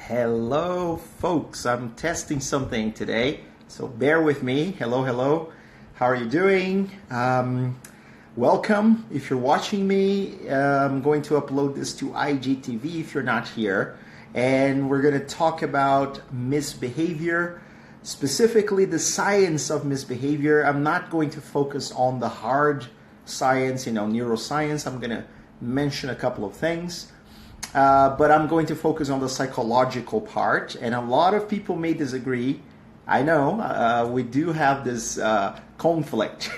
Hello, folks. I'm testing something today, so bear with me. Hello, hello. How are you doing? Welcome. If you're watching me, I'm going to upload this to IGTV if you're not here. And we're going to talk about misbehavior, specifically the science of misbehavior. I'm not going to focus on the hard science, neuroscience. I'm going to mention a couple of things. But I'm going to focus on the psychological part, and a lot of people may disagree. I know we do have this conflict,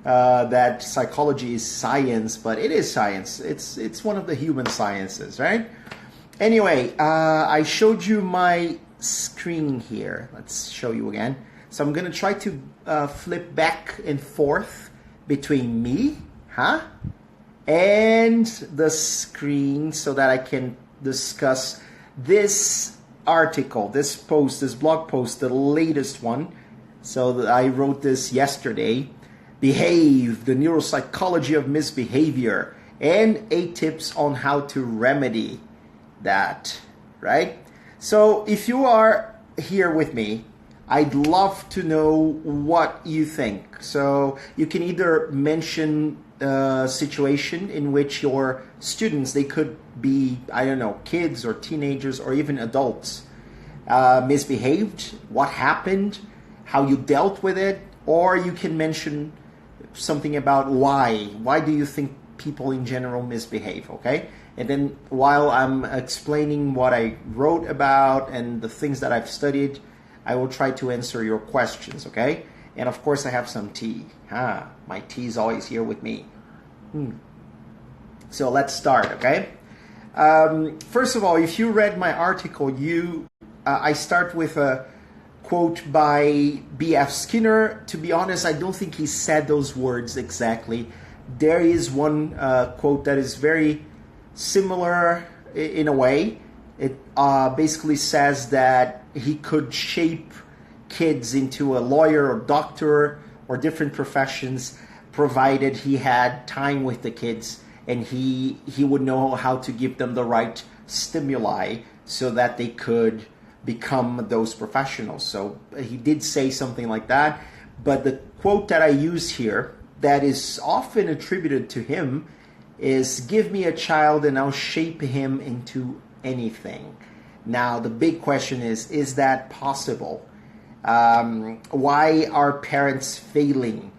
that psychology is science, but it is science. It's one of the human sciences, right? Anyway, I showed you my screen here. Let's show you again. So I'm going to try to flip back and forth between me, and the screen so that I can discuss this article, this post, this blog post, the latest one. So I wrote this yesterday. Behave, the neuropsychology of misbehavior, and 8 tips on how to remedy that, right? So if you are here with me, I'd love to know what you think. So you can either mention a situation in which your students, they could be, kids or teenagers or even adults, misbehaved, what happened, how you dealt with it, or you can mention something about why. Why do you think people in general misbehave, okay? And then while I'm explaining what I wrote about and the things that I've studied, I will try to answer your questions, okay? And of course, I have some tea. My tea is always here with me. So let's start, okay? First of all, if you read my article, I start with a quote by B.F. Skinner. To be honest, I don't think he said those words exactly. There is one quote that is very similar in a way. It basically says that he could shape kids into a lawyer or doctor or different professions, provided he had time with the kids and he would know how to give them the right stimuli so that they could become those professionals. So he did say something like that, but the quote that I use here that is often attributed to him is, "Give me a child and I'll shape him into anything." Now, the big question is that possible? Why are parents failing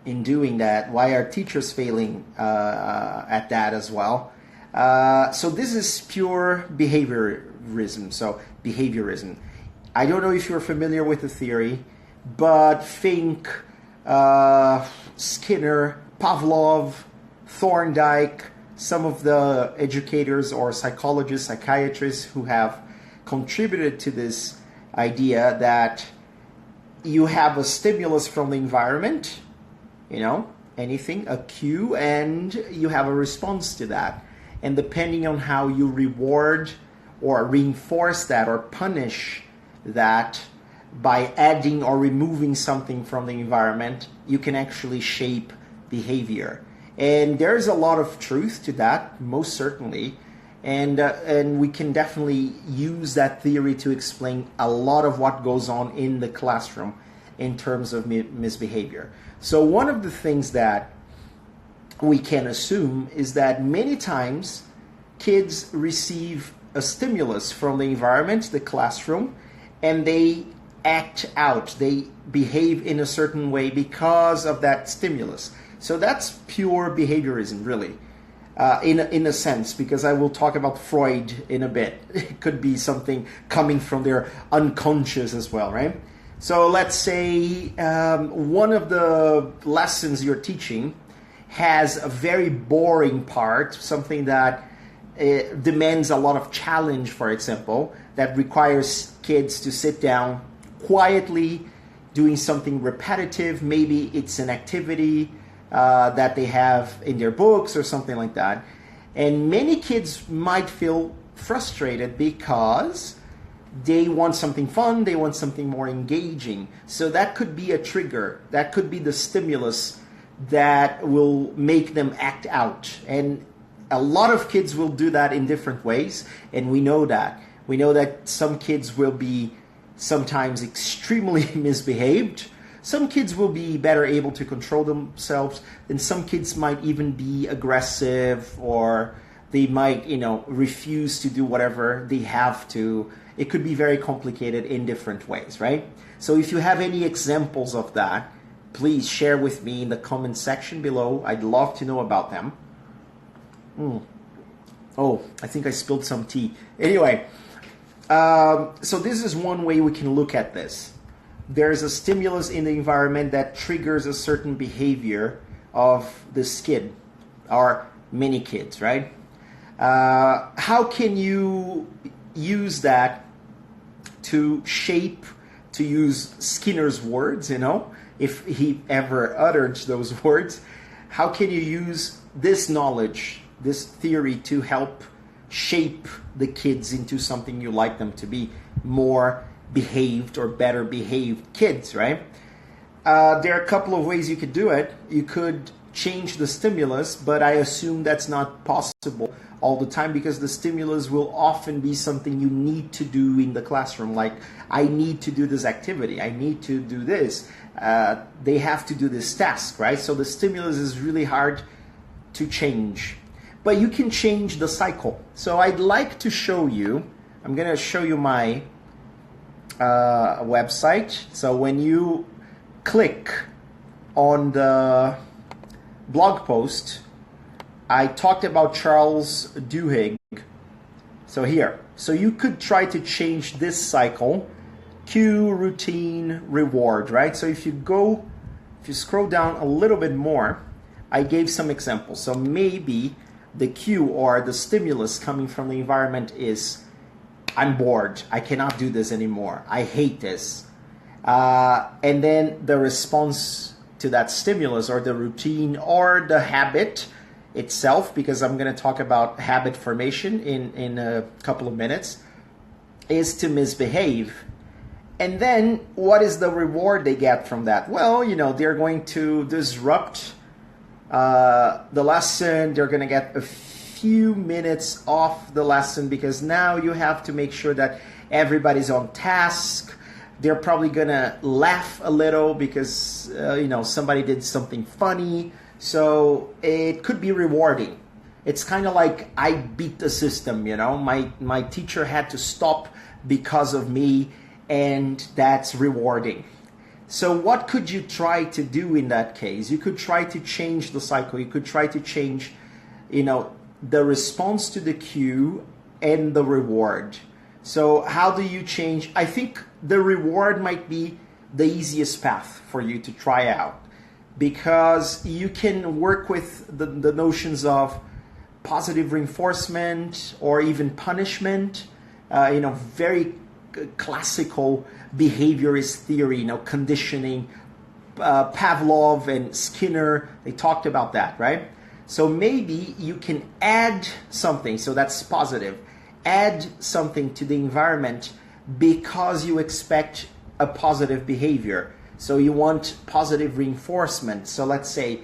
in doing that? Why are teachers failing at that as well? So this is pure behaviorism. So behaviorism. I don't know if you're familiar with the theory, but think Skinner, Pavlov, Thorndike, some of the educators or psychologists, psychiatrists who have contributed to this idea that you have a stimulus from the environment, anything, a cue, and you have a response to that. And depending on how you reward or reinforce that or punish that by adding or removing something from the environment, you can actually shape behavior. And there's a lot of truth to that, most certainly. And we can definitely use that theory to explain a lot of what goes on in the classroom in terms of misbehavior. So one of the things that we can assume is that many times kids receive a stimulus from the environment, the classroom, and they act out, they behave in a certain way because of that stimulus. So that's pure behaviorism, really. In a sense, because I will talk about Freud in a bit. It could be something coming from their unconscious as well, right? So let's say one of the lessons you're teaching has a very boring part, something that demands a lot of challenge, for example, that requires kids to sit down quietly, doing something repetitive. Maybe it's an activity that they have in their books or something like that. And many kids might feel frustrated because they want something fun, they want something more engaging. So that could be a trigger, that could be the stimulus that will make them act out. And a lot of kids will do that in different ways, and we know that. We know that some kids will be sometimes extremely misbehaved. Some kids will be better able to control themselves, and some kids might even be aggressive, or they might, refuse to do whatever they have to. It could be very complicated in different ways, right? So if you have any examples of that, please share with me in the comment section below. I'd love to know about them. Oh, I think I spilled some tea. Anyway, so this is one way we can look at this. There's a stimulus in the environment that triggers a certain behavior of this kid or many kids, right? How can you use that to shape, to use Skinner's words, if he ever uttered those words? How can you use this knowledge, this theory, to help shape the kids into something you like them to be, more behaved or better behaved kids, right? There are a couple of ways you could do it. You could change the stimulus, but I assume that's not possible all the time, because the stimulus will often be something you need to do in the classroom. Like, I need to do this activity, I need to do this, they have to do this task, right? So the stimulus is really hard to change, but you can change the cycle. So I'd like to show you, I'm going to show you my website. So when you click on the blog post, I talked about Charles Duhigg. So here, so you could try to change this cycle: cue, routine, reward, right? So if you scroll down a little bit more, I gave some examples. So maybe the cue or the stimulus coming from the environment is, I'm bored, I cannot do this anymore, I hate this. And then the response to that stimulus, or the routine, or the habit itself, because I'm going to talk about habit formation in a couple of minutes, is to misbehave. And then what is the reward they get from that? Well, they're going to disrupt the lesson. They're going to get a few minutes off the lesson, because now you have to make sure that everybody's on task. They're probably going to laugh a little because, somebody did something funny. So it could be rewarding. It's kind of like, I beat the system, my teacher had to stop because of me, and that's rewarding. So what could you try to do in that case? You could try to change the cycle. You could try to change, the response to the cue and the reward. So how do you change? I think the reward might be the easiest path for you to try out, because you can work with the notions of positive reinforcement or even punishment, very classical behaviorist theory, conditioning. Pavlov and Skinner, they talked about that, right? So maybe you can add something, so that's positive. Add something to the environment because you expect a positive behavior. So you want positive reinforcement. So let's say,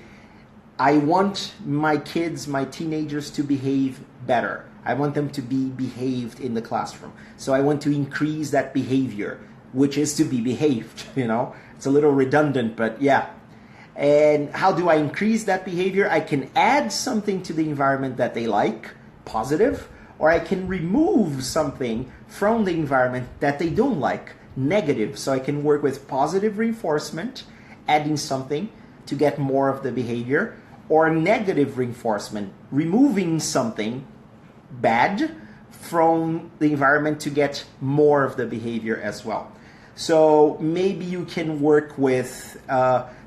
I want my kids, my teenagers, to behave better. I want them to be behaved in the classroom. So I want to increase that behavior, which is to be behaved, It's a little redundant, but yeah. And how do I increase that behavior? I can add something to the environment that they like, positive, or I can remove something from the environment that they don't like, negative. So I can work with positive reinforcement, adding something to get more of the behavior, or negative reinforcement, removing something bad from the environment to get more of the behavior as well. So maybe you can work with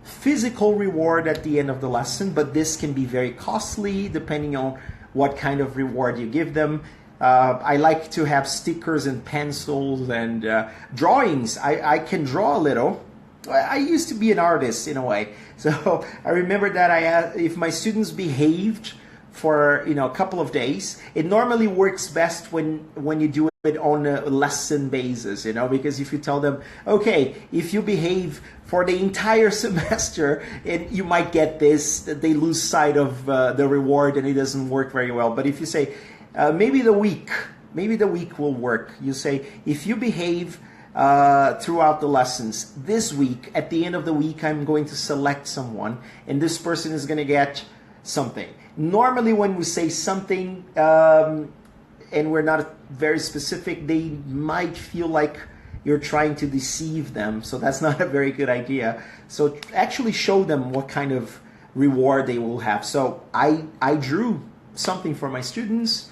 physical reward at the end of the lesson, but this can be very costly depending on what kind of reward you give them. I like to have stickers and pencils and drawings. I can draw a little. I used to be an artist in a way. So I remember that I asked if my students behaved for a couple of days. It normally works best when you do it on a lesson basis, because if you tell them, okay, if you behave for the entire semester, you might get this, they lose sight of the reward and it doesn't work very well. But if you say, maybe the week, maybe the week will work. You say, if you behave throughout the lessons this week, at the end of the week, I'm going to select someone, and this person is going to get something. Normally, when we say something and we're not very specific, they might feel like you're trying to deceive them. So that's not a very good idea. So actually show them what kind of reward they will have. So I drew something for my students.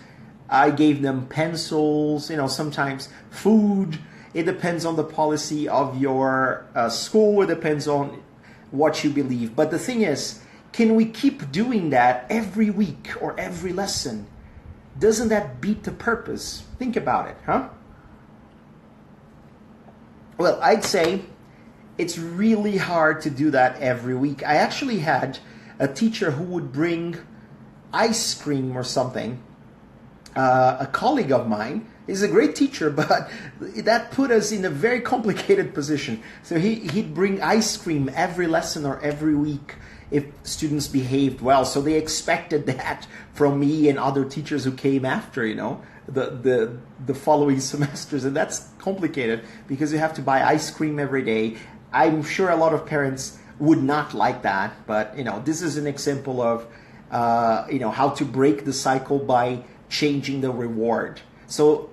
I gave them pencils, sometimes food. It depends on the policy of your school. It depends on what you believe. But the thing is, can we keep doing that every week or every lesson? Doesn't that beat the purpose? Think about it, huh? Well, I'd say it's really hard to do that every week. I actually had a teacher who would bring ice cream or something. A colleague of mine is a great teacher, but that put us in a very complicated position. So he'd bring ice cream every lesson or every week if students behaved well. So they expected that from me and other teachers who came after, the following semesters. And that's complicated because you have to buy ice cream every day. I'm sure a lot of parents would not like that, but this is an example of how to break the cycle by changing the reward. So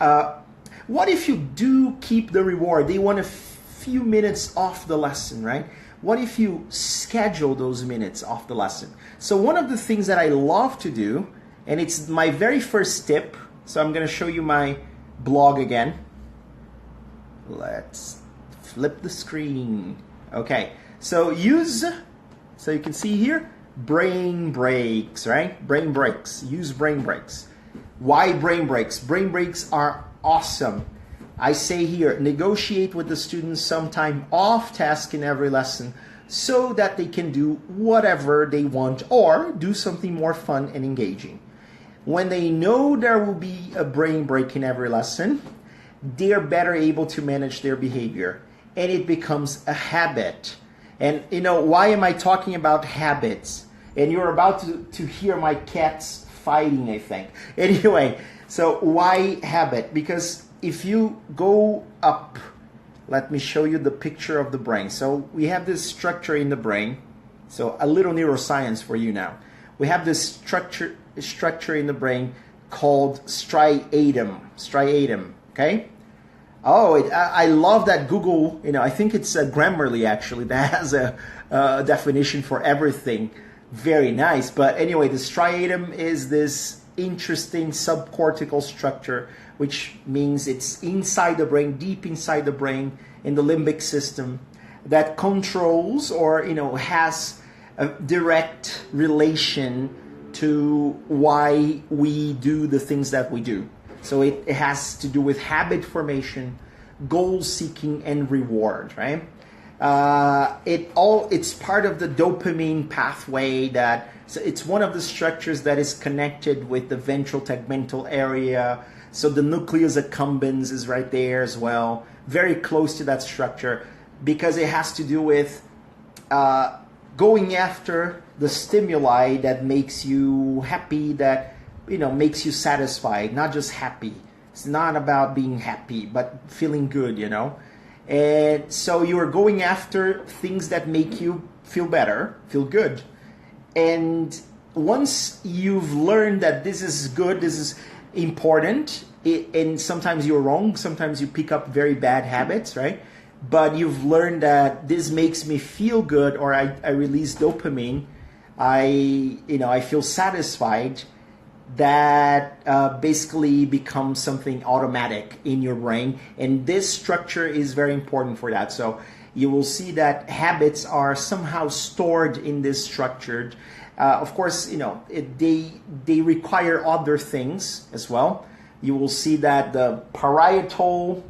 what if you do keep the reward? They want a few minutes off the lesson, right? What if you schedule those minutes off the lesson? So one of the things that I love to do, and it's my very first tip, so I'm going to show you my blog again. Let's flip the screen. Okay, so you can see here, brain breaks, right? Brain breaks. Use brain breaks. Why brain breaks? Brain breaks are awesome. I say here, negotiate with the students some time off task in every lesson so that they can do whatever they want or do something more fun and engaging. When they know there will be a brain break in every lesson, they're better able to manage their behavior, and it becomes a habit. And why am I talking about habits? And you're about to hear my cats fighting, I think. Anyway, so why habit? Because if you go up, let me show you the picture of the brain. So we have this structure in the brain. So a little neuroscience for you now. We have this structure in the brain called striatum, okay? Oh, I love that Google, I think it's Grammarly actually, that has a definition for everything. Very nice. But anyway, the striatum is this interesting subcortical structure, which means it's inside the brain, deep inside the brain, in the limbic system, that controls or has a direct relation to why we do the things that we do. So it has to do with habit formation, goal seeking, and reward, right? It's part of the dopamine pathway so it's one of the structures that is connected with the ventral tegmental area. So the nucleus accumbens is right there as well, very close to that structure, because it has to do with going after the stimuli that makes you happy, that makes you satisfied, not just happy. It's not about being happy, but feeling good, And so you are going after things that make you feel better, feel good. And once you've learned that this is good, this is important, and sometimes you're wrong, sometimes you pick up very bad habits, right? But you've learned that this makes me feel good, or I release dopamine, I feel satisfied. That basically becomes something automatic in your brain, and this structure is very important for that. So you will see that habits are somehow stored in this structure. Of course, they require other things as well. You will see that the parietal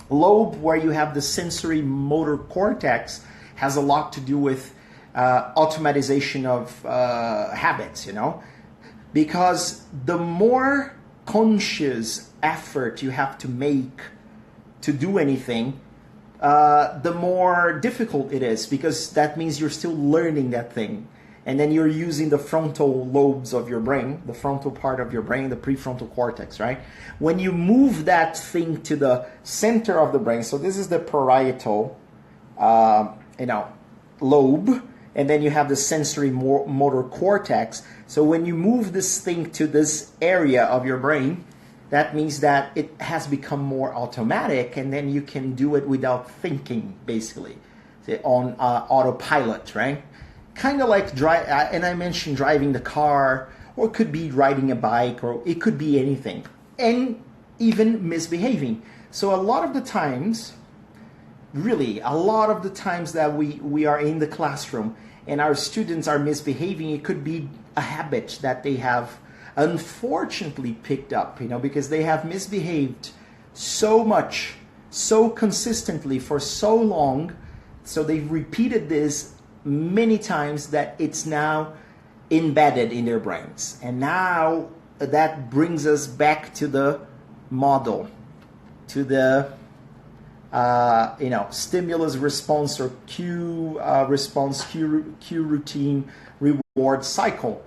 lobe, where you have the sensory motor cortex, has a lot to do with automatization of habits, Because the more conscious effort you have to make to do anything, the more difficult it is, because that means you're still learning that thing. and then you're using the frontal lobes of your brain, the frontal part of your brain, the prefrontal cortex, right? When you move that thing to the center of the brain, so this is the parietal, lobe, and then you have the sensory motor cortex. So when you move this thing to this area of your brain, that means that it has become more automatic, and then you can do it without thinking, basically, on autopilot, right? Kind of like and I mentioned driving the car, or it could be riding a bike, or it could be anything, and even misbehaving. So a lot of the times, really, a lot of the times that we are in the classroom and our students are misbehaving, it could be a habit that they have unfortunately picked up, because they have misbehaved so much, so consistently for so long. So they've repeated this many times that it's now embedded in their brains. And now that brings us back to the model, to the stimulus response or cue response, cue routine reward cycle.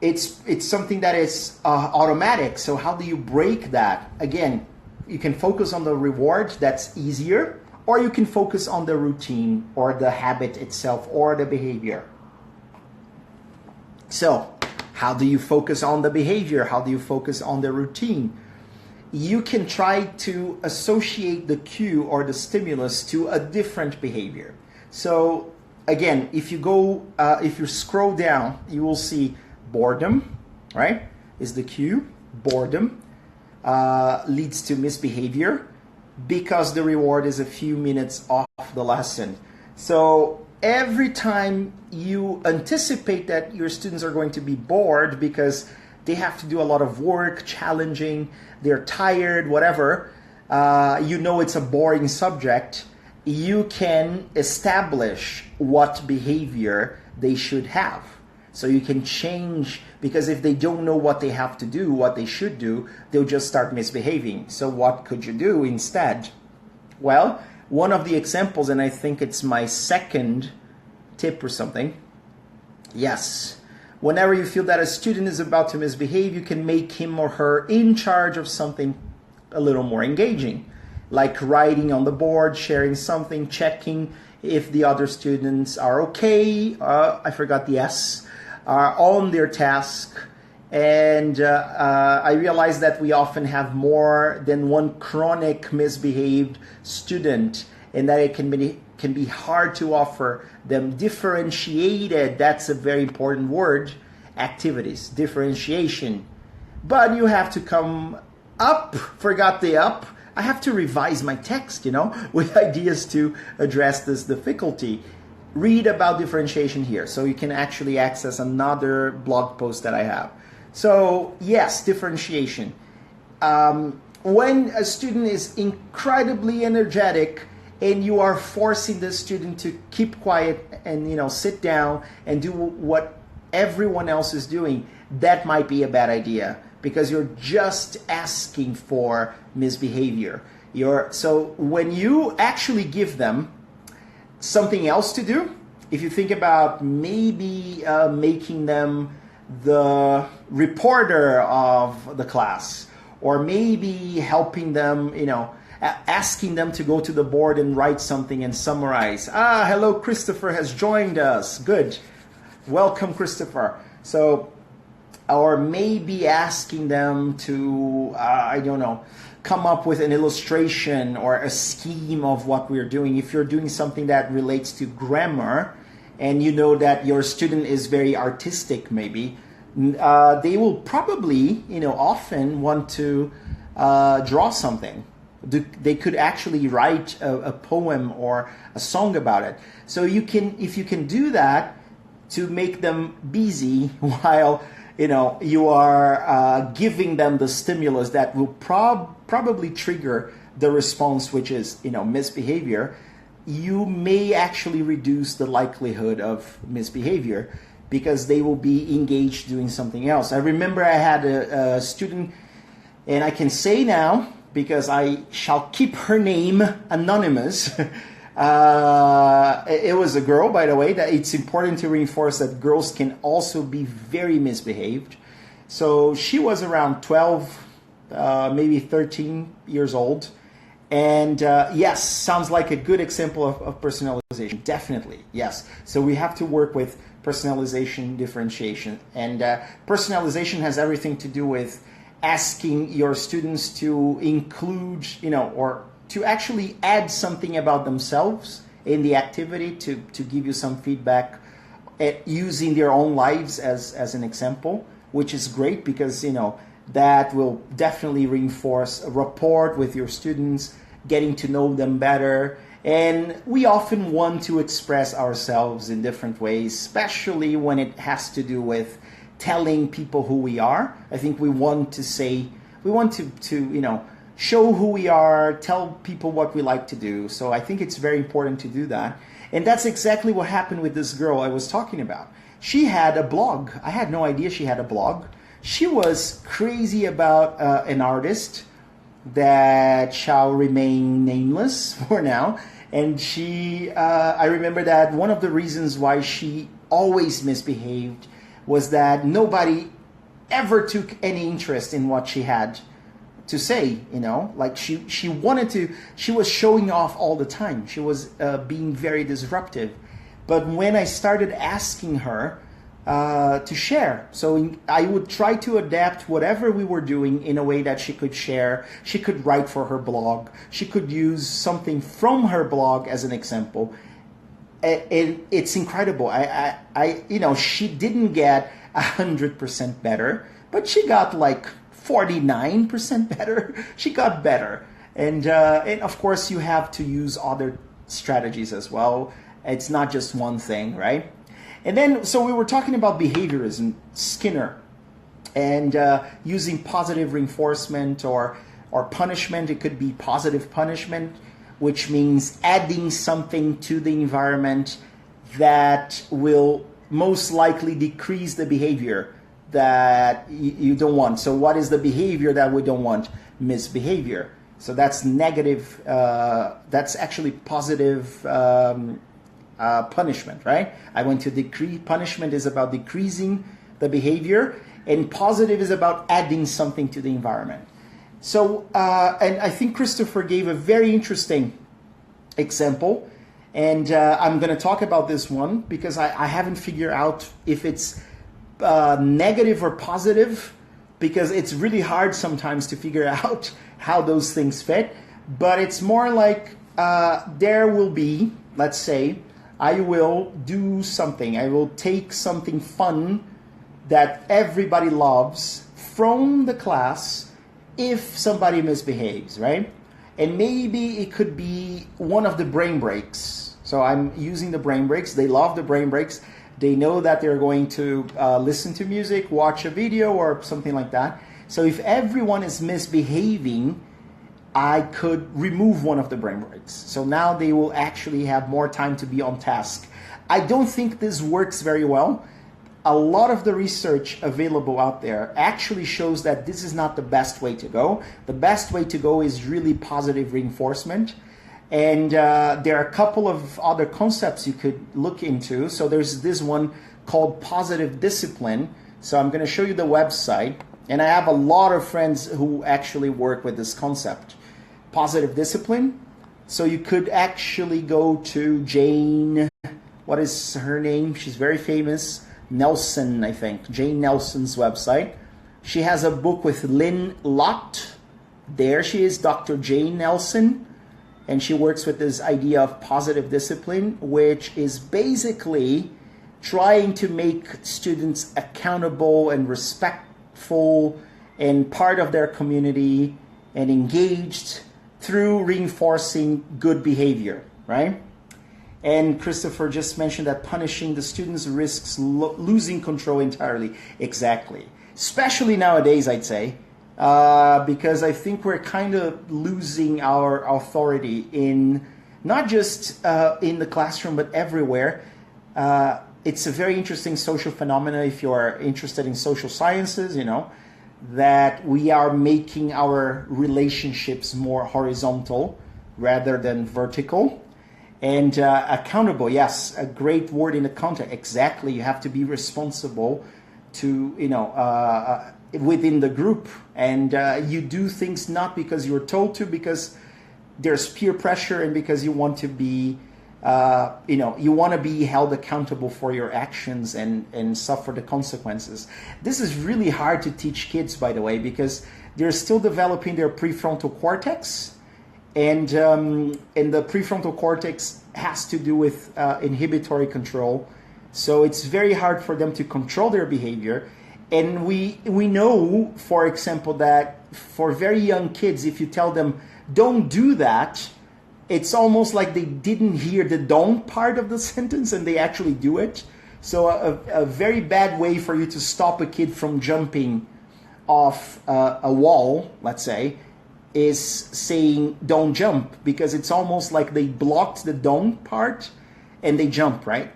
It's something that is automatic. So how do you break that? Again, you can focus on the reward, that's easier, or you can focus on the routine or the habit itself or the behavior. So how do you focus on the behavior? How do you focus on the routine? You can try to associate the cue or the stimulus to a different behavior. So again, if you scroll down, you will see boredom, right? Is the cue. Boredom leads to misbehavior because the reward is a few minutes off the lesson. So every time you anticipate that your students are going to be bored because they have to do a lot of work, challenging, they're tired, whatever, it's a boring subject, you can establish what behavior they should have. So you can change, because if they don't know what they have to do, what they should do, they'll just start misbehaving. So what could you do instead? Well, one of the examples, and I think it's my second tip or something, yes, whenever you feel that a student is about to misbehave, you can make him or her in charge of something a little more engaging, like writing on the board, sharing something, checking if the other students are okay, I forgot the S, are on their task. And I realize that we often have more than one chronic misbehaved student, and that it can be hard to offer them differentiated, that's a very important word, activities, differentiation. But you have to come up, forgot the up, I have to revise my text, with ideas to address this difficulty. Read about differentiation here, so you can actually access another blog post that I have. So yes, differentiation. When a student is incredibly energetic and you are forcing the student to keep quiet and sit down and do what everyone else is doing, that might be a bad idea, because you're just asking for misbehavior. So when you actually give them something else to do, if you think about maybe making them the reporter of the class, or maybe helping them, asking them to go to the board and write something and summarize. Hello, Christopher has joined us. Good. Welcome, Christopher. So, or maybe asking them to, come up with an illustration or a scheme of what we're doing. If you're doing something that relates to grammar, and you know that your student is very artistic, maybe, they will probably, often want to draw something. They could actually write a poem or a song about it. So if you can do that to make them busy while you are giving them the stimulus that will probably trigger the response, which is misbehavior, you may actually reduce the likelihood of misbehavior because they will be engaged doing something else. I remember I had a student, and I can say now, because I shall keep her name anonymous, It was a girl, by the way. That it's important to reinforce that girls can also be very misbehaved. So she was around 12, maybe 13 years old. And yes, sounds like a good example of personalization. Definitely, yes. So we have to work with personalization, differentiation. And personalization has everything to do with asking your students to include, or to actually add something about themselves in the activity to give you some feedback using their own lives as an example, which is great because, that will definitely reinforce a rapport with your students, getting to know them better. And we often want to express ourselves in different ways, especially when it has to do with telling people who we are. I think we want to show who we are, tell people what we like to do. So I think it's very important to do that. And that's exactly what happened with this girl I was talking about. She had a blog. I had no idea she had a blog. She was crazy about an artist that shall remain nameless for now. And I remember that one of the reasons why she always misbehaved was that nobody ever took any interest in what she had to say, like she was showing off all the time. She was being very disruptive. But when I started asking her to share, so I would try to adapt whatever we were doing in a way that she could share. She could write for her blog. She could use something from her blog as an example. It's incredible. She didn't get 100% better, but she got like 49% better. She got better. And of course, you have to use other strategies as well. It's not just one thing, right? And then, so we were talking about behaviorism, Skinner, and using positive reinforcement or punishment. It could be positive punishment, which means adding something to the environment that will most likely decrease the behavior that you don't want. So what is the behavior that we don't want? Misbehavior. So that's negative, that's actually positive punishment, right? I want to decrease. Punishment is about decreasing the behavior, and positive is about adding something to the environment. So, and I think Christopher gave a very interesting example, and I'm going to talk about this one because I haven't figured out if it's negative or positive, because it's really hard sometimes to figure out how those things fit. But it's more like there will be, let's say, I will do something. I will take something fun that everybody loves from the class if somebody misbehaves, right? And maybe it could be one of the brain breaks. So I'm using the brain breaks. They love the brain breaks. They know that they're going to listen to music, watch a video, or something like that. So if everyone is misbehaving, I could remove one of the brain breaks. So now they will actually have more time to be on task. I don't think this works very well. A lot of the research available out there actually shows that this is not the best way to go. The best way to go is really positive reinforcement. And there are a couple of other concepts you could look into. So there's this one called positive discipline. So I'm going to show you the website. And I have a lot of friends who actually work with this concept. Positive discipline. So you could actually go to Jane, what is her name? She's very famous. Nelson, I think. Jane Nelson's website. She has a book with Lynn Lott. There she is, Dr. Jane Nelson. And she works with this idea of positive discipline, which is basically trying to make students accountable and respectful and part of their community and engaged through reinforcing good behavior, right? And Christopher just mentioned that punishing the students risks losing control entirely. Exactly. Especially nowadays, I'd say. Because I think we're kind of losing our authority in not just in the classroom, but everywhere. It's a very interesting social phenomena if you are interested in social sciences, that we are making our relationships more horizontal rather than vertical. And accountable, yes, a great word in the context. Exactly, you have to be responsible to, within the group. And you do things not because you're told to, because there's peer pressure and because you want to be, you want to be held accountable for your actions and suffer the consequences. This is really hard to teach kids, by the way, because they're still developing their prefrontal cortex. And the prefrontal cortex has to do with inhibitory control. So it's very hard for them to control their behavior. And we know, for example, that for very young kids, if you tell them, don't do that, it's almost like they didn't hear the don't part of the sentence and they actually do it. So a very bad way for you to stop a kid from jumping off a wall, let's say, is saying don't jump, because it's almost like they blocked the don't part and they jump, right?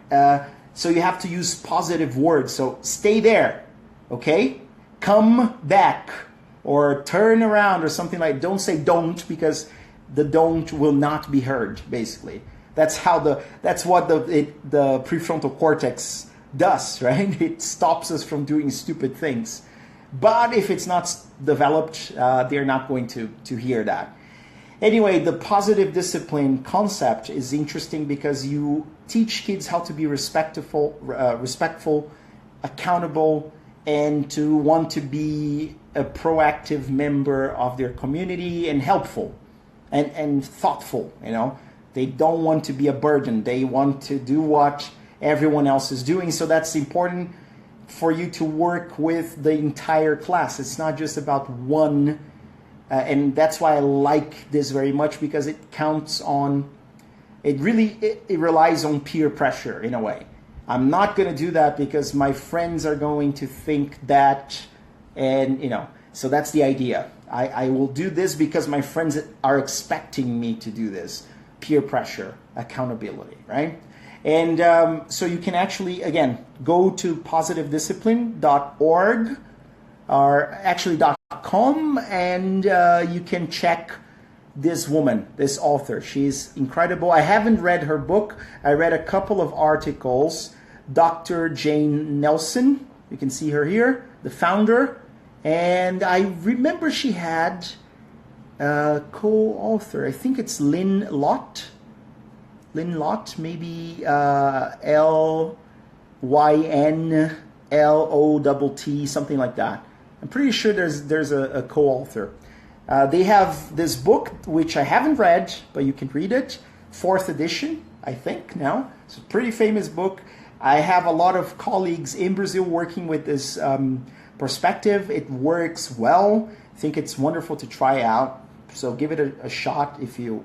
So you have to use positive words. So stay there, okay? Come back or turn around or something like that. Don't say don't, because the don't will not be heard, basically. That's what the prefrontal cortex does, right? It stops us from doing stupid things. But if it's not developed, they're not going to hear that. Anyway, the positive discipline concept is interesting because you teach kids how to be respectful, accountable, and to want to be a proactive member of their community and helpful and thoughtful. They don't want to be a burden. They want to do what everyone else is doing. So that's important for you to work with the entire class. It's not just about one, and that's why I like this very much, because it relies on peer pressure in a way. I'm not going to do that because my friends are going to think that, and so that's the idea. I will do this because my friends are expecting me to do this. Peer pressure, accountability, right? And so you can actually, again, go to positivediscipline.org or actually .com, and you can check this woman, this author. She's incredible. I haven't read her book. I read a couple of articles. Dr. Jane Nelson, you can see her here, the founder. And I remember she had a co-author. I think it's Lynn Lott, maybe LYNLOTT, something like that. I'm pretty sure there's a co-author. They have this book, which I haven't read, but you can read it. 4th edition, I think, now. It's a pretty famous book. I have a lot of colleagues in Brazil working with this perspective. It works well. I think it's wonderful to try out. So give it a shot. If you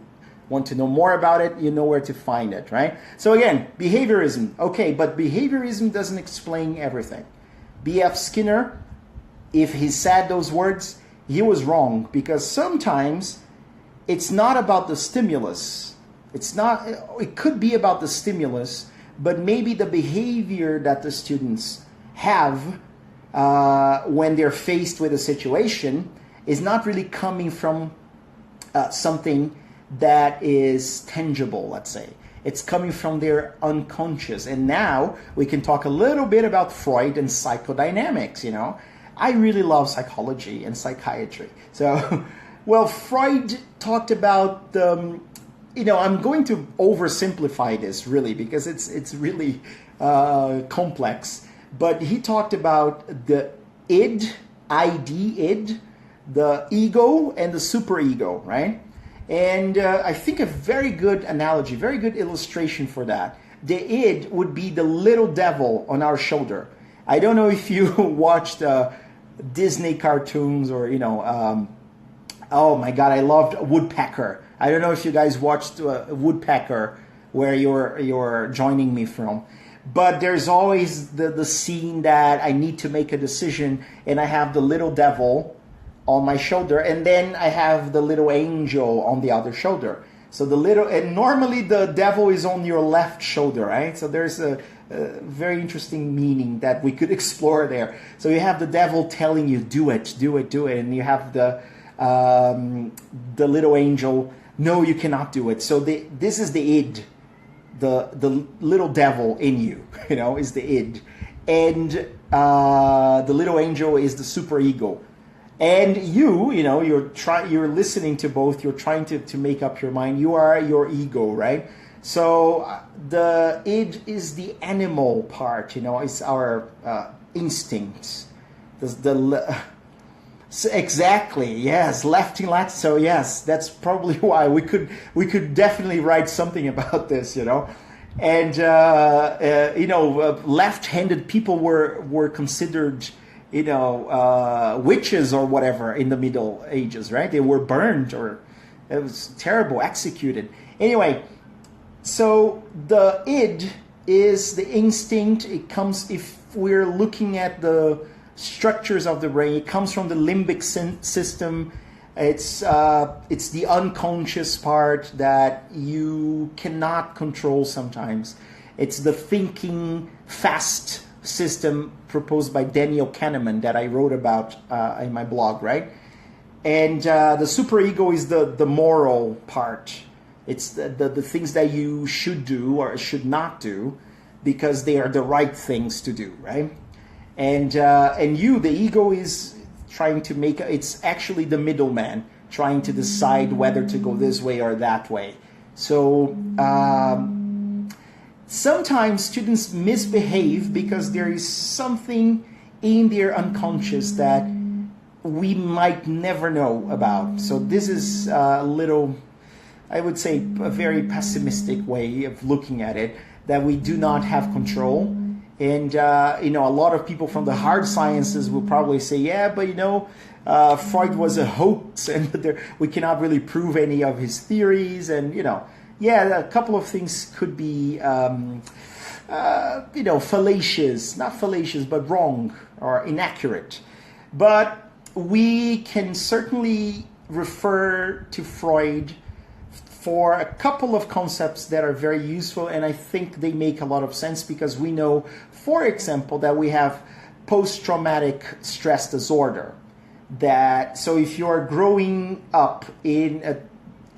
want to know more about it, you know where to find it, right? So again, behaviorism. Okay, but behaviorism doesn't explain everything. B.F. Skinner, if he said those words, he was wrong, because sometimes it's not about the stimulus. It could be about the stimulus, but maybe the behavior that the students have when they're faced with a situation is not really coming from something that is tangible, let's say. It's coming from their unconscious. And now we can talk a little bit about Freud and psychodynamics, I really love psychology and psychiatry. So, well, Freud talked about the, I'm going to oversimplify this really, because it's really complex. But he talked about the id, the ego, and the superego, right? And I think a very good analogy, very good illustration for that. The id would be the little devil on our shoulder. I don't know if you watched Disney cartoons or, oh my God, I loved Woodpecker. I don't know if you guys watched Woodpecker, where you're joining me from. But there's always the scene that I need to make a decision, and I have the little devil on my shoulder, and then I have the little angel on the other shoulder. So and normally the devil is on your left shoulder, right? So there's a very interesting meaning that we could explore there. So you have the devil telling you, do it, and you have the little angel, no, you cannot do it. So this is the id. the little devil in you, is the id, and the little angel is the superego. And you're listening to both. You're trying to make up your mind. You are your ego, right? So the id is the animal part. It's our instincts. Exactly. Yes, left and right. So yes, that's probably why we could definitely write something about this. And left-handed people were considered witches or whatever in the Middle Ages, right? They were burned, or it was terrible, executed. Anyway, so the id is the instinct. It comes, if we're looking at the structures of the brain, it comes from the limbic system. It's the unconscious part that you cannot control sometimes. It's the thinking fast system proposed by Daniel Kahneman that I wrote about in my blog, right? And the superego is the moral part. It's the things that you should do or should not do because they are the right things to do, right? And the ego is trying to it's actually the middleman trying to decide whether to go this way or that way. So sometimes students misbehave because there is something in their unconscious that we might never know about. So this is a little, I would say, a very pessimistic way of looking at it, that we do not have control. And, a lot of people from the hard sciences will probably say, yeah, but, Freud was a hoax and we cannot really prove any of his theories. And, a couple of things could be, fallacious, not fallacious, but wrong or inaccurate. But we can certainly refer to Freud for a couple of concepts that are very useful, and I think they make a lot of sense because we know, for example, that we have post-traumatic stress disorder. So if you are growing up in a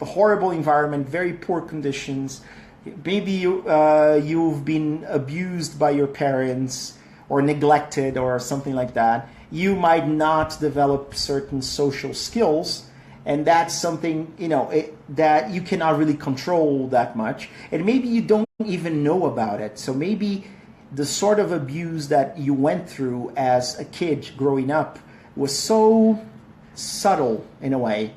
horrible environment, very poor conditions, maybe you've been abused by your parents or neglected or something like that, you might not develop certain social skills. And that's something, that you cannot really control that much. And maybe you don't even know about it. So maybe the sort of abuse that you went through as a kid growing up was so subtle in a way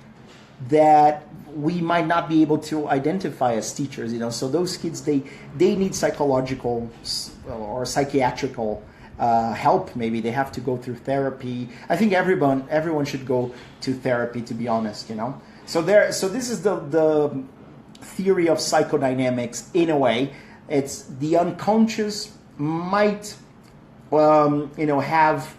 that we might not be able to identify as teachers. So those kids, they need psychological or psychiatrical help. Maybe they have to go through therapy. I think everyone should go to therapy, to be honest. So this is the theory of psychodynamics in a way. It's the unconscious might have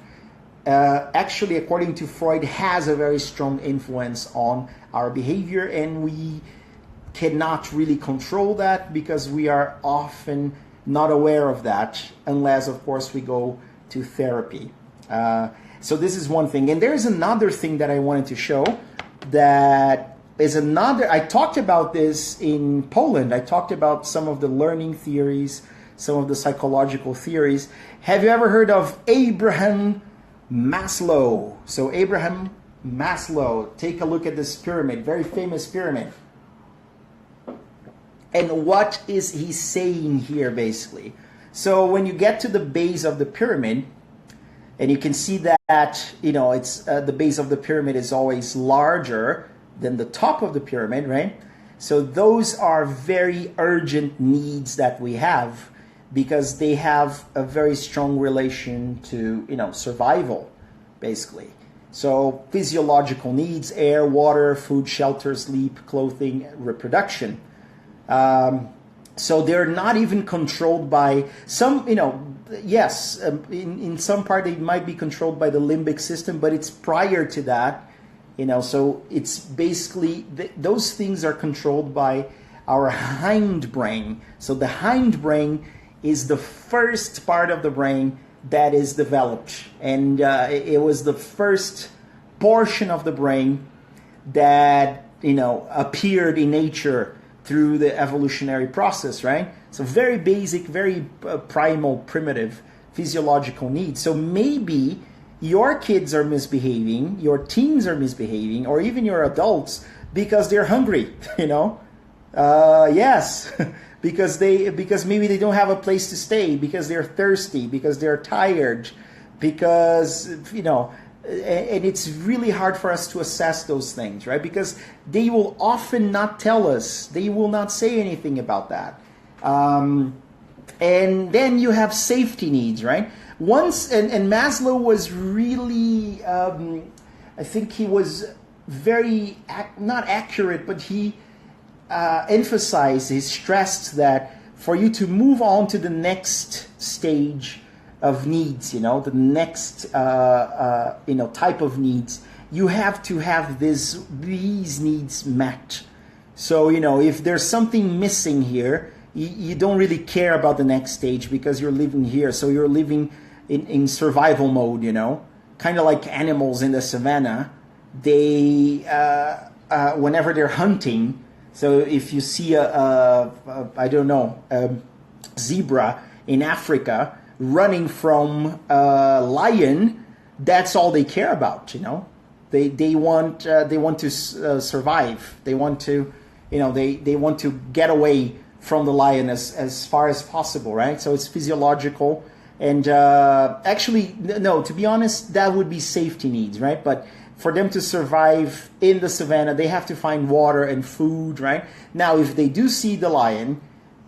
actually, according to Freud, has a very strong influence on our behavior, and we cannot really control that because we are often not aware of that unless, of course, we go to therapy. So this is one thing. And there's another thing that I wanted to show that is I talked about this in Poland. I talked about some of the learning theories, some of the psychological theories. Have you ever heard of Abraham Maslow? So Abraham Maslow, take a look at this pyramid, very famous pyramid. And what is he saying here, basically? So when you get to the base of the pyramid, and you can see that, it's the base of the pyramid is always larger than the top of the pyramid, right? So those are very urgent needs that we have because they have a very strong relation to, survival, basically. So physiological needs: air, water, food, shelter, sleep, clothing, reproduction. So they're not even controlled by some, yes, in some part they might be controlled by the limbic system, but it's prior to that, so it's basically, those things are controlled by our hindbrain. So the hindbrain is the first part of the brain that is developed. And it was the first portion of the brain that, appeared in nature through the evolutionary process, right? So very basic, very primal, primitive physiological needs. So maybe your kids are misbehaving, your teens are misbehaving, or even your adults because they're hungry, you know? Yes, because maybe they don't have a place to stay, because they're thirsty, because they're tired, because, you know, and it's really hard for us to assess those things, right? Because they will often not tell us. They will not say anything about that. And then you have safety needs, right? Once, and Maslow was really, I think he was very, not accurate, but he emphasized, he stressed that for you to move on to the next stage of needs, you know, the next you know, type of needs, you have to have these needs met. So, you know, if there's something missing here, you don't really care about the next stage because you're living here. So you're living in survival mode, you know, kind of like animals in the savannah. They whenever they're hunting, so if you see I don't know, a zebra in Africa running from a lion, that's all they care about, you know. They want to survive. They want to, you know, they want to get away from the lion as far as possible, right? So it's physiological. And actually, no, to be honest, that would be safety needs, right? But for them to survive in the savannah, they have to find water and food, right? Now, if they do see the lion,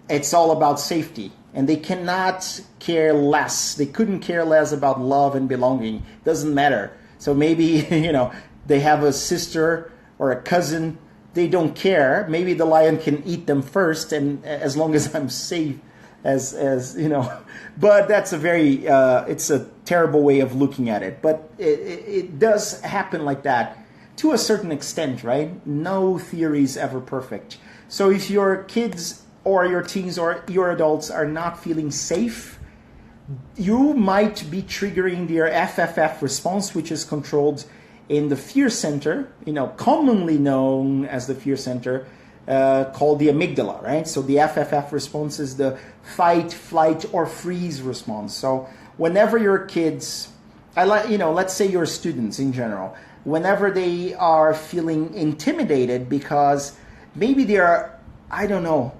it's all about safety. And they cannot care less. They couldn't care less about love and belonging. Doesn't matter. So maybe, you know, they have a sister or a cousin. They don't care. Maybe the lion can eat them first, and as long as I'm safe, as you know. But that's a very, it's a terrible way of looking at it. But it does happen like that to a certain extent, right? No theory is ever perfect. So if your kids or your teens or your adults are not feeling safe, you might be triggering their FFF response, which is controlled in the fear center, you know, commonly known as the fear center, called the amygdala, right? So the FFF response is the fight, flight, or freeze response. So whenever your kids, you know, let's say your students in general, whenever they are feeling intimidated because maybe they are, I don't know,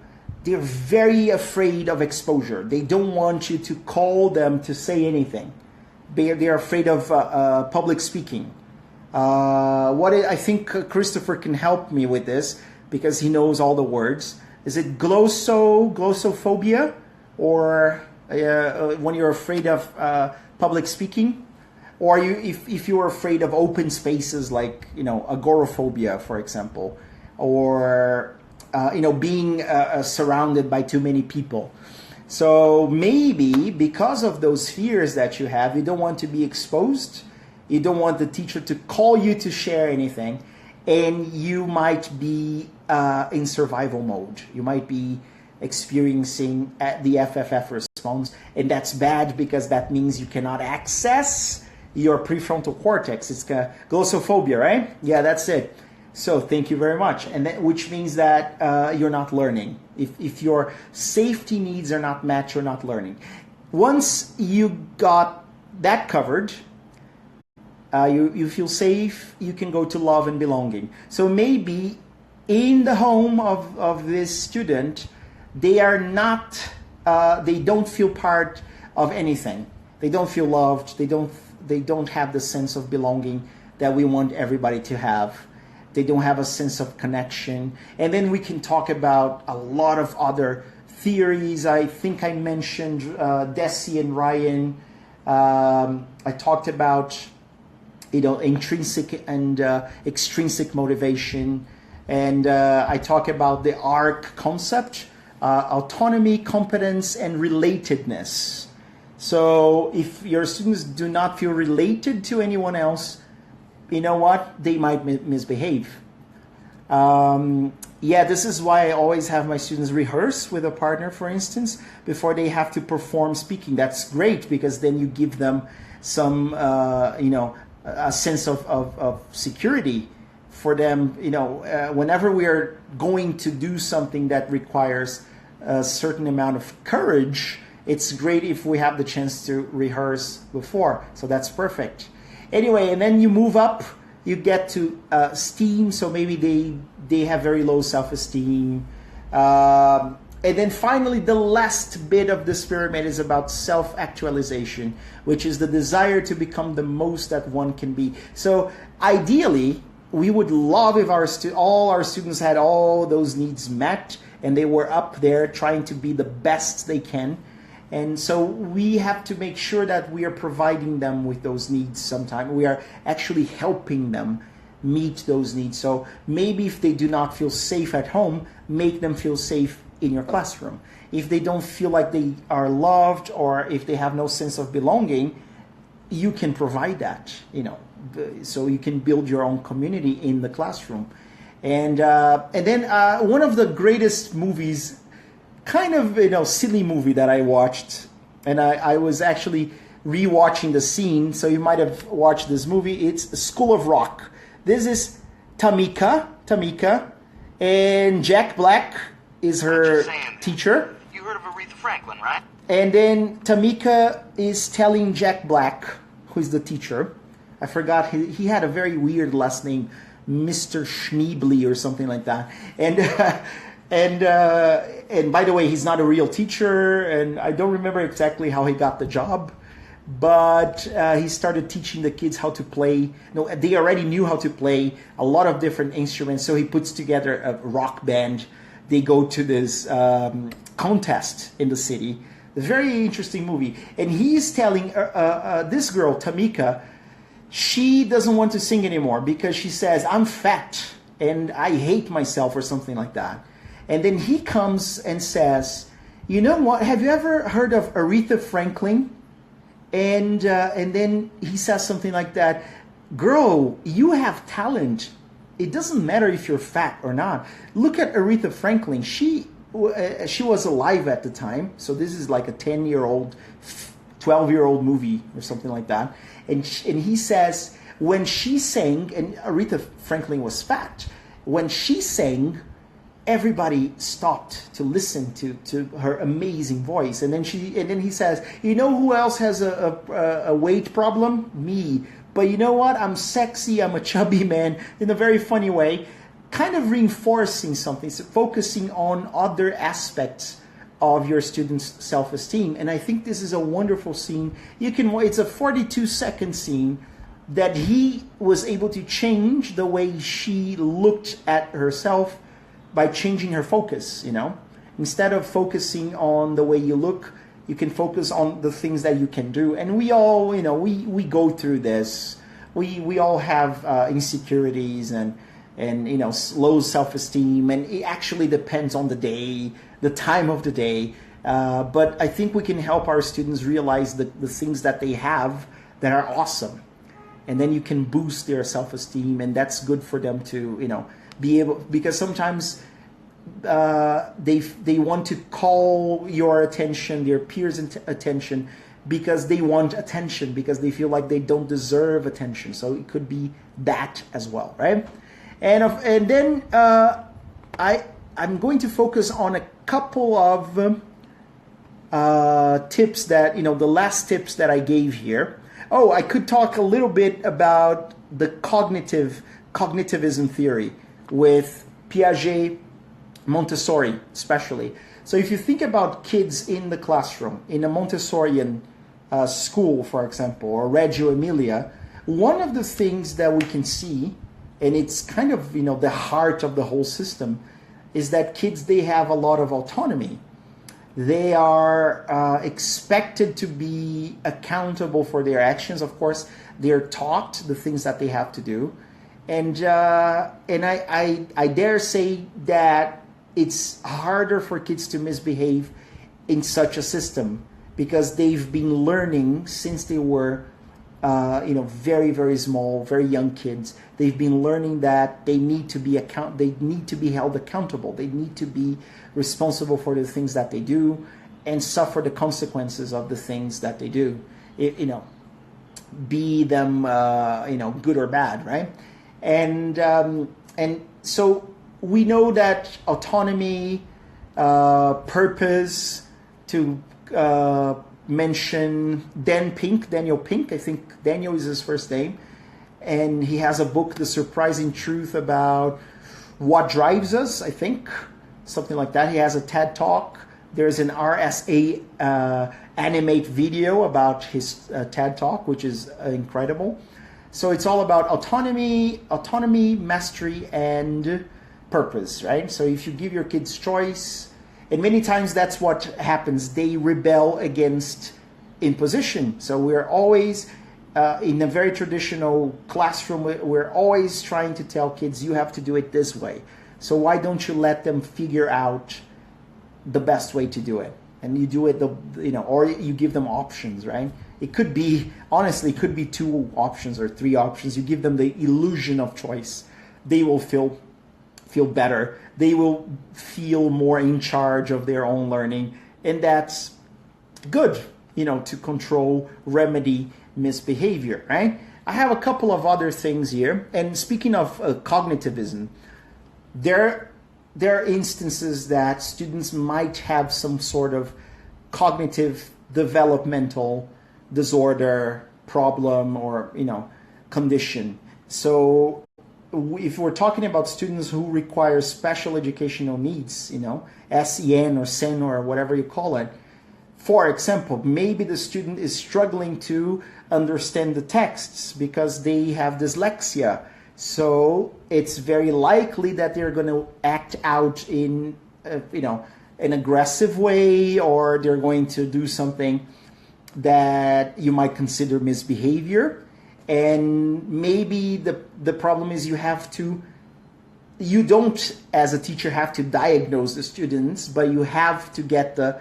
they're very afraid of exposure. They don't want you to call them to say anything. They're afraid of public speaking. I think Christopher can help me with this because he knows all the words. Is it glossophobia, or when you're afraid of public speaking, or if you're afraid of open spaces like, you know, agoraphobia, for example, or you know, being surrounded by too many people. So maybe because of those fears that you have, you don't want to be exposed. You don't want the teacher to call you to share anything. And you might be in survival mode. You might be experiencing the FFF response. And that's bad because that means you cannot access your prefrontal cortex. It's glossophobia, right? Yeah, that's it. So thank you very much. And that, which means that you're not learning. If your safety needs are not met, you're not learning. Once you got that covered, you feel safe, you can go to love and belonging. So maybe in the home of this student, they are not, they don't feel part of anything. They don't feel loved. They don't have the sense of belonging that we want everybody to have. They don't have a sense of connection. And then we can talk about a lot of other theories. I think I mentioned Deci and Ryan. I talked about, you know, intrinsic and extrinsic motivation. And I talk about the ARC concept, autonomy, competence, and relatedness. So if your students do not feel related to anyone else, you know what? They might misbehave. Yeah, this is why I always have my students rehearse with a partner, for instance, before they have to perform speaking. That's great because then you give them some, you know, a sense of security for them, whenever we are going to do something that requires a certain amount of courage, it's great if we have the chance to rehearse before. So that's perfect. Anyway, and then you move up, you get to STEAM. So maybe they have very low self-esteem. And then finally, the last bit of this pyramid is about self-actualization, which is the desire to become the most that one can be. So ideally, we would love if all our students had all those needs met and they were up there trying to be the best they can. And so we have to make sure that we are providing them with those needs sometimes. We are actually helping them meet those needs. So maybe if they do not feel safe at home, make them feel safe in your classroom. If they don't feel like they are loved, or if they have no sense of belonging, you can provide that, so you can build your own community in the classroom. And then one of the greatest movies, kind of silly movie that I watched, and I was actually rewatching the scene, so you might have watched this movie. It's School of Rock. This is Tamika, and Jack Black is her teacher. You heard of Aretha Franklin, right? And then Tamika is telling Jack Black, who is the teacher, I forgot, he had a very weird last name, Mr. Schneebly or something like that. And by the way, he's not a real teacher, and I don't remember exactly how he got the job, but he started teaching the kids how to play. No, they already knew how to play a lot of different instruments, so he puts together a rock band. They go to this contest in the city. A very interesting movie. And he's telling this girl, Tamika, she doesn't want to sing anymore because she says, I'm fat and I hate myself or something like that. And then he comes and says, you know what, have you ever heard of Aretha Franklin? And then he says something like that, girl, you have talent. It doesn't matter if you're fat or not. Look at Aretha Franklin. She was alive at the time. So this is like a 10-year-old, 12-year-old movie or something like that. And he says, when she sang, and Aretha Franklin was fat, when she sang, everybody stopped to listen to her amazing voice. And then he says, you know who else has a weight problem? Me. But you know what? I'm sexy. I'm a chubby man, in a very funny way, kind of reinforcing something, so focusing on other aspects of your students' self-esteem. And I think this is a wonderful scene. It's a 42-second scene that he was able to change the way she looked at herself by changing her focus, Instead of focusing on the way you look, you can focus on the things that you can do. And we all, we go through this. We all have insecurities and low self-esteem. And it actually depends on the day, the time of the day. But I think we can help our students realize the things that they have that are awesome. And then you can boost their self-esteem. And that's good for them to, be able, because sometimes they want to call your attention, their peers' attention, because they want attention, because they feel like they don't deserve attention. So it could be that as well, right? And then I'm going to focus on a couple of tips that, the last tips that I gave here. Oh, I could talk a little bit about the cognitivism theory with Piaget, Montessori especially. So if you think about kids in the classroom, in a Montessorian school, for example, or Reggio Emilia, one of the things that we can see, and it's kind of, the heart of the whole system, is that kids, they have a lot of autonomy. They are expected to be accountable for their actions. Of course, they're taught the things that they have to do. And I dare say that it's harder for kids to misbehave in such a system because they've been learning since they were, very, very small, very young kids. They've been learning that they need to be held accountable. They need to be responsible for the things that they do and suffer the consequences of the things that they do. Be them, good or bad, right? And so we know that autonomy, purpose, to mention Daniel Pink, I think Daniel is his first name, and he has a book, The Surprising Truth About What Drives Us, I think, something like that. He has a TED Talk. There's an RSA animate video about his TED Talk, which is incredible. So it's all about autonomy, mastery, and purpose, right? So if you give your kids choice, and many times that's what happens, they rebel against imposition. So we're always, in a very traditional classroom, we're always trying to tell kids, you have to do it this way. So why don't you let them figure out the best way to do it? And you do it, or you give them options, right? It could be, honestly, it could be 2 options or 3 options. You give them the illusion of choice. They will feel better. They will feel more in charge of their own learning. And that's good, to control, remedy misbehavior, right? I have a couple of other things here. And speaking of cognitivism, there are instances that students might have some sort of cognitive developmental disorder, problem, or condition. So if we're talking about students who require special educational needs, SEN or SEN or whatever you call it, for example, maybe the student is struggling to understand the texts because they have dyslexia. So it's very likely that they're going to act out in, an aggressive way, or they're going to do something that you might consider misbehavior. And maybe the problem is you don't, as a teacher, have to diagnose the students, but you have to get the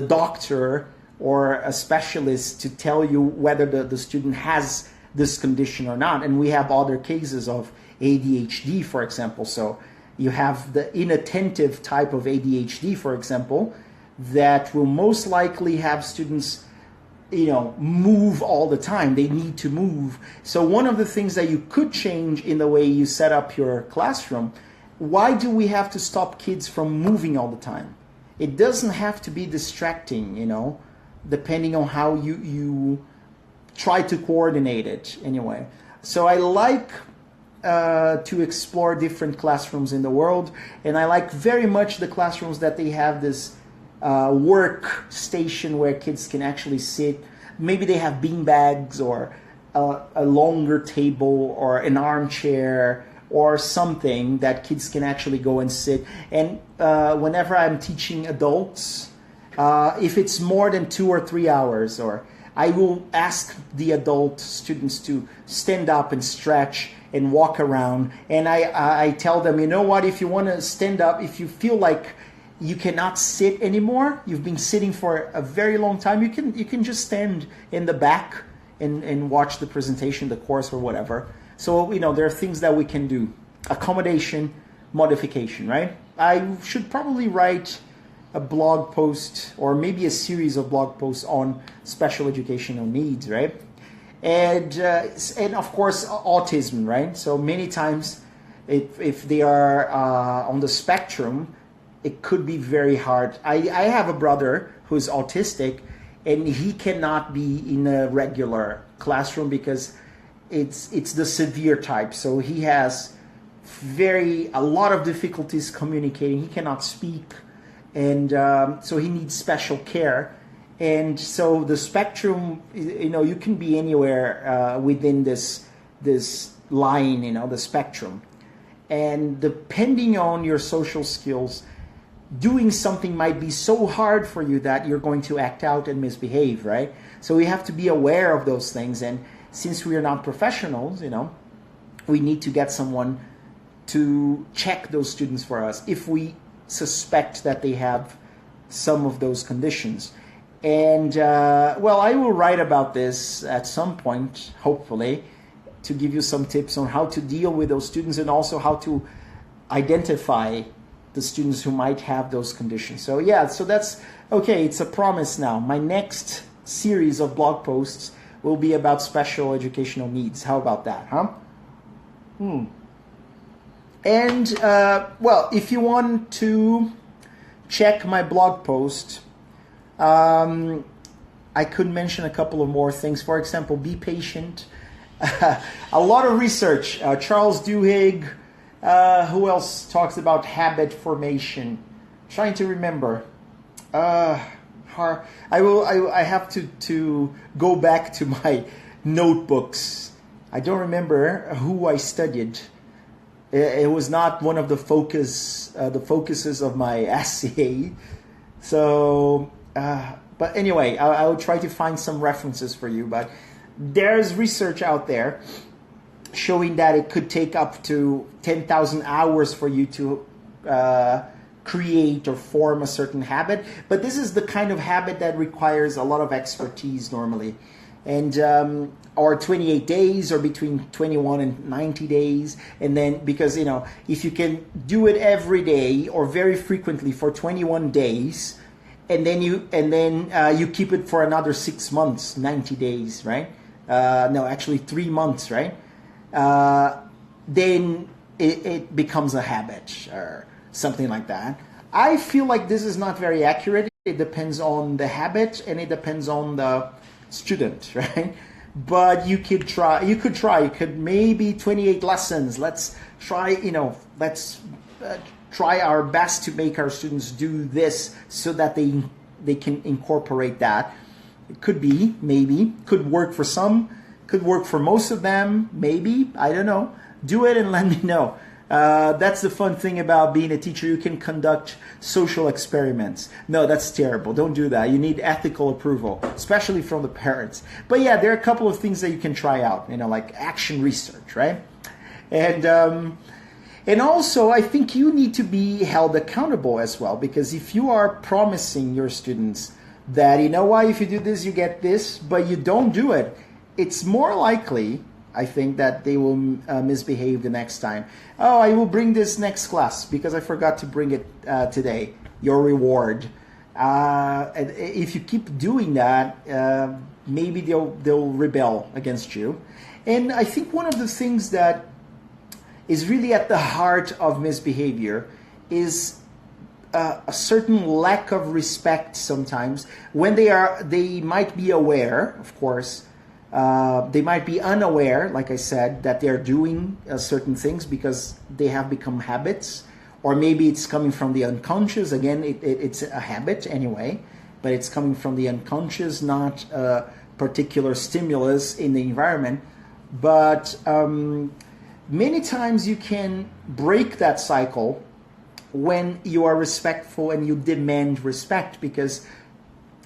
doctor or a specialist to tell you whether the student has this condition or not. And we have other cases of ADHD, for example. So you have the inattentive type of ADHD, for example, that will most likely have students move all the time. They need to move. So one of the things that you could change in the way you set up your classroom, why do we have to stop kids from moving all the time? It doesn't have to be distracting, depending on how you try to coordinate it anyway. So I like to explore different classrooms in the world, and I like very much the classrooms that they have this work station where kids can actually sit. Maybe they have bean bags or a longer table or an armchair or something that kids can actually go and sit. And whenever I'm teaching adults, if it's more than 2 or 3 hours, or I will ask the adult students to stand up and stretch and walk around. And I tell them, if you want to stand up, if you feel like you cannot sit anymore, you've been sitting for a very long time, you can just stand in the back and watch the presentation, the course, or whatever. So, there are things that we can do. Accommodation, modification, right? I should probably write a blog post or maybe a series of blog posts on special educational needs, right? And of course, autism, right? So many times, if they are on the spectrum, it could be very hard. I have a brother who's autistic, and he cannot be in a regular classroom because it's the severe type. So he has a lot of difficulties communicating. He cannot speak, and so he needs special care. And so the spectrum, you can be anywhere within this line, the spectrum. And depending on your social skills, doing something might be so hard for you that you're going to act out and misbehave, right? So we have to be aware of those things. And since we are not professionals, we need to get someone to check those students for us if we suspect that they have some of those conditions. And, I will write about this at some point, hopefully, to give you some tips on how to deal with those students and also how to identify the students who might have those conditions. So that's okay. It's a promise now. My next series of blog posts will be about special educational needs. How about that, huh? And well, if you want to check my blog post, I could mention a couple of more things. For example, be patient. A lot of research. Charles Duhigg. Who else talks about habit formation? Trying to remember. I have to go back to my notebooks. I don't remember who I studied. It was not one of the focuses of my essay. So, but anyway, I will try to find some references for you. But there's research out there showing that it could take up to 10,000 hours for you to create or form a certain habit. But this is the kind of habit that requires a lot of expertise normally. And or 28 days or between 21 and 90 days. And then because, if you can do it every day or very frequently for 21 days, and then you keep it for another 6 months, 90 days, right? No, actually 3 months, right? Then it becomes a habit or something like that. I feel like this is not very accurate. It depends on the habit and it depends on the student, right? But you could try. You could maybe 28 lessons. Let's try. Let's try our best to make our students do this so that they can incorporate that. It could be, maybe, could work for some, could work for most of them, maybe, I don't know. Do it and let me know. That's the fun thing about being a teacher. You can conduct social experiments. No, that's terrible. Don't do that. You need ethical approval, especially from the parents. But yeah, there are a couple of things that you can try out, like action research, right? And also, I think you need to be held accountable as well, because if you are promising your students that, if you do this, you get this, but you don't do it, it's more likely, I think, that they will misbehave the next time. Oh, I will bring this next class because I forgot to bring it today. Your reward. And if you keep doing that, maybe they'll rebel against you. And I think one of the things that is really at the heart of misbehavior is a certain lack of respect sometimes when they might be aware, of course. They might be unaware, like I said, that they're doing certain things because they have become habits, or maybe it's coming from the unconscious. Again, it's a habit anyway, but it's coming from the unconscious, not a particular stimulus in the environment. But many times you can break that cycle when you are respectful and you demand respect,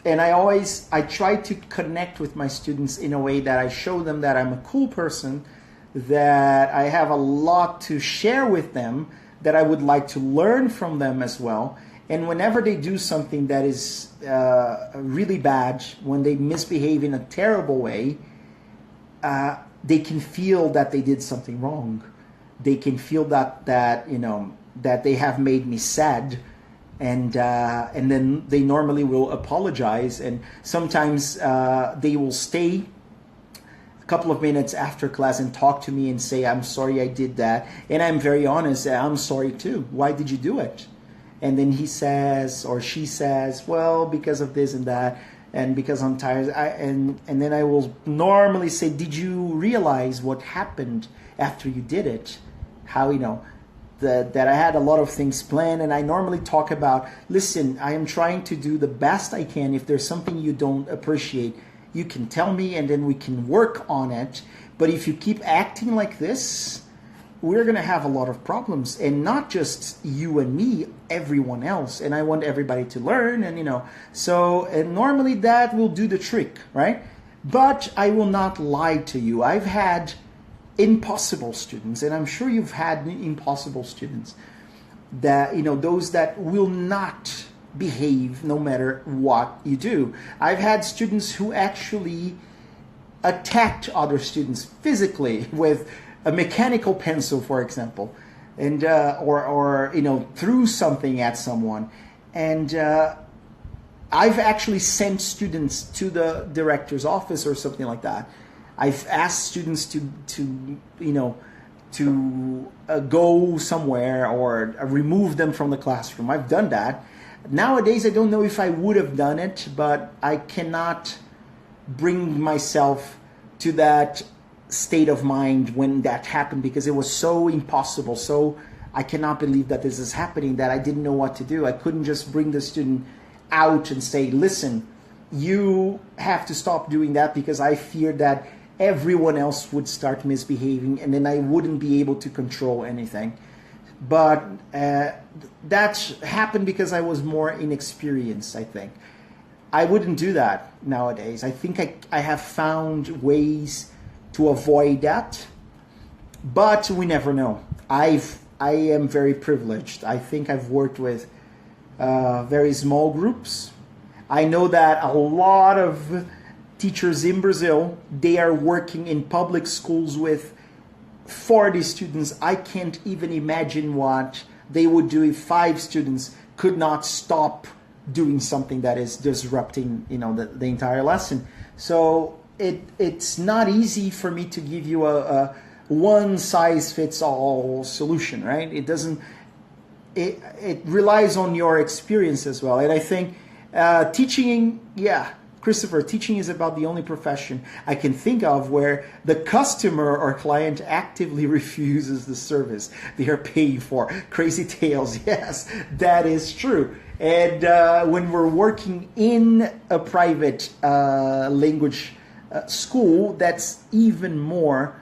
and I try to connect with my students in a way that I show them that I'm a cool person, that I have a lot to share with them, that I would like to learn from them as well. And whenever they do something that is really bad, when they misbehave in a terrible way, they can feel that they did something wrong. They can feel that they have made me sad. And then they normally will apologize, and sometimes they will stay a couple of minutes after class and talk to me and say, I'm sorry I did that. And I'm very honest, I'm sorry too. Why did you do it? And then he says or she says, well, because of this and that, and because I'm tired. And then I will normally say, did you realize what happened after you did it? How, that I had a lot of things planned, and I normally talk about, listen, I am trying to do the best I can. If there's something you don't appreciate, you can tell me and then we can work on it. But if you keep acting like this, we're going to have a lot of problems, and not just you and me, everyone else. And I want everybody to learn, and and normally that will do the trick, right? But I will not lie to you. I've had impossible students, and I'm sure you've had impossible students, that those that will not behave no matter what you do. I've had students who actually attacked other students physically with a mechanical pencil, for example, and or threw something at someone. And I've actually sent students to the director's office or something like that. I've asked students to go somewhere or remove them from the classroom. I've done that. Nowadays, I don't know if I would have done it, but I cannot bring myself to that state of mind when that happened, because it was so impossible. So I cannot believe that this is happening, that I didn't know what to do. I couldn't just bring the student out and say, listen, you have to stop doing that, because I feared that everyone else would start misbehaving and then I wouldn't be able to control anything. But that happened because I was more inexperienced, I think. I wouldn't do that nowadays. I think I have found ways to avoid that, but we never know. I am very privileged. I think I've worked with very small groups. I know that a lot of teachers in Brazil, they are working in public schools with 40 students. I can't even imagine what they would do if 5 students could not stop doing something that is disrupting, the entire lesson. So it's not easy for me to give you a one size fits all solution, right? It relies on your experience as well. And I think teaching, Christopher, teaching is about the only profession I can think of where the customer or client actively refuses the service they are paying for. Crazy tales, yes, that is true. And when we're working in a private language school, that's even more,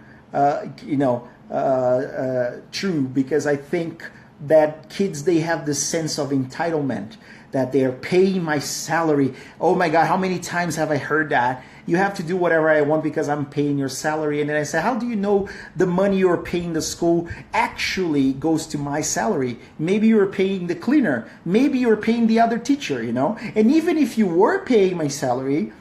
true, because I think that kids, they have this sense of entitlement, that they are paying my salary. Oh my God, how many times have I heard that? You have to do whatever I want because I'm paying your salary. And then I say, how do you know the money you're paying the school actually goes to my salary? Maybe you're paying the cleaner. Maybe you're paying the other teacher, And even if you were paying my salary,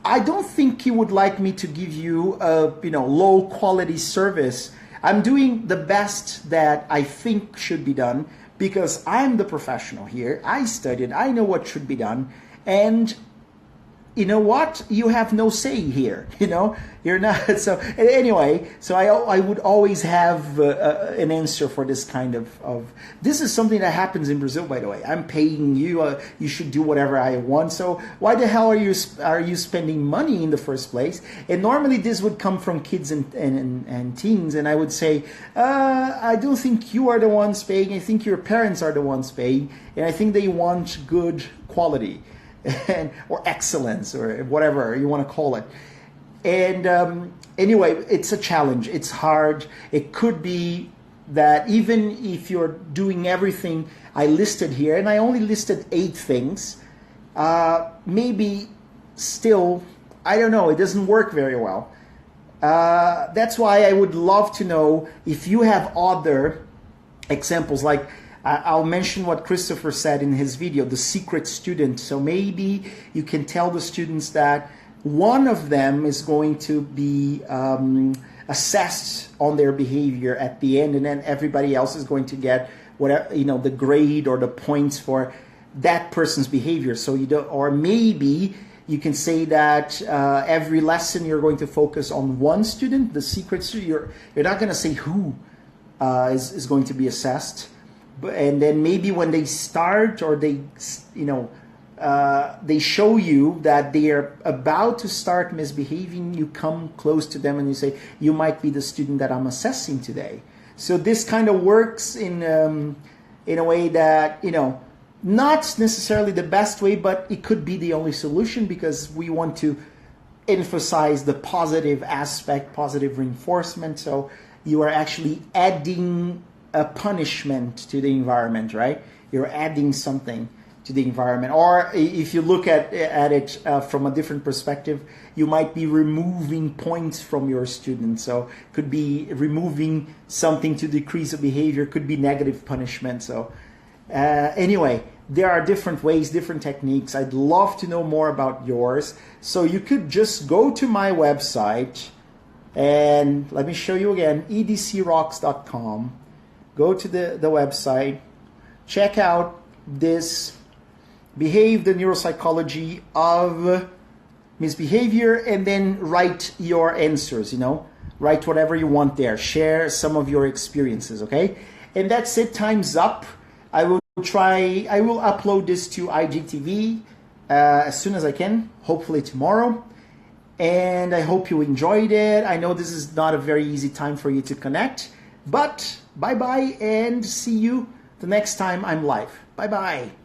I don't think you would like me to give you a, low quality service. I'm doing the best that I think should be done, because I'm the professional here. I studied, I know what should be done. And you know what? You have no say here, You're not. So anyway, so I would always have an answer for this kind of. This is something that happens in Brazil, by the way. I'm paying you. You should do whatever I want. So why the hell are you spending money in the first place? And normally this would come from kids and teens, and I would say, I don't think you are the ones paying. I think your parents are the ones paying, and I think they want good quality. Or excellence, or whatever you want to call it. And anyway, it's a challenge. It's hard. It could be that even if you're doing everything I listed here, and I only listed 8 things, maybe still, I don't know, it doesn't work very well. That's why I would love to know if you have other examples. Like, I'll mention what Christopher said in his video, the secret student. So maybe you can tell the students that one of them is going to be assessed on their behavior at the end, and then everybody else is going to get whatever, the grade or the points for that person's behavior. So you don't, or maybe you can say that every lesson you're going to focus on one student, the secret student. You're not going to say who is going to be assessed. And then maybe when they start, or they show you that they are about to start misbehaving, you come close to them and you say, you might be the student that I'm assessing today. So this kind of works in a way that, not necessarily the best way, but it could be the only solution, because we want to emphasize the positive aspect, positive reinforcement. So you are actually adding a punishment to the environment, right? You're adding something to the environment. Or if you look at it from a different perspective, you might be removing points from your students. So could be removing something to decrease a behavior, could be negative punishment. So anyway, there are different ways, different techniques. I'd love to know more about yours. So you could just go to my website, and let me show you again, edcrocks.com. Go to the website, check out this Behave, the Neuropsychology of Misbehavior, and then write your answers, Write whatever you want there. Share some of your experiences, okay? And that's it. Time's up. I will upload this to IGTV as soon as I can, hopefully tomorrow. And I hope you enjoyed it. I know this is not a very easy time for you to connect, but bye-bye and see you the next time I'm live. Bye-bye.